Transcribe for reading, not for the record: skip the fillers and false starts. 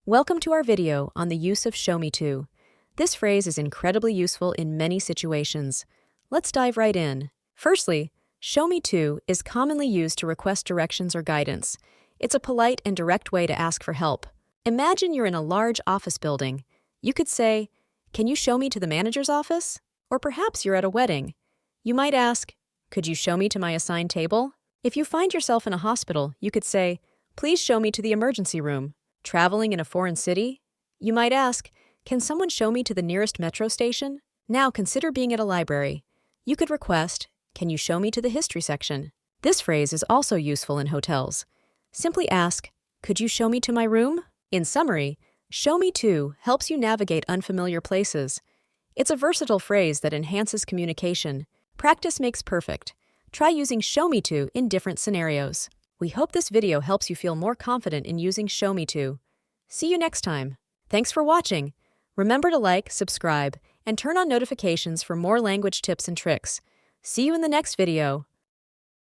Welcome to our video on the use of show me to. This phrase is incredibly useful in many situations. Let's dive right in. Firstly, show me to is commonly used to request directions or guidance. It's a polite and direct way to ask for help. Imagine you're in a large office building. You could say, "Can you show me to the manager's office?" Or perhaps you're at a wedding. You might ask, "Could you show me to my assigned table?" If you find yourself in a hospital, you could say, "Please show me to the emergency room." Traveling in a foreign city? You might ask, "Can someone show me to the nearest metro station?" Now consider being at a library. You could request, "Can you show me to the history section?" This phrase is also useful in hotels. Simply ask, "Could you show me to my room?" In summary, show me to helps you navigate unfamiliar places. It's a versatile phrase that enhances communication. Practice makes perfect. Try using show me to in different scenarios. We hope this video helps you feel more confident in using show me to. See you next time. Thanks for watching. Remember to like, subscribe, and turn on notifications for more language tips and tricks. See you in the next video.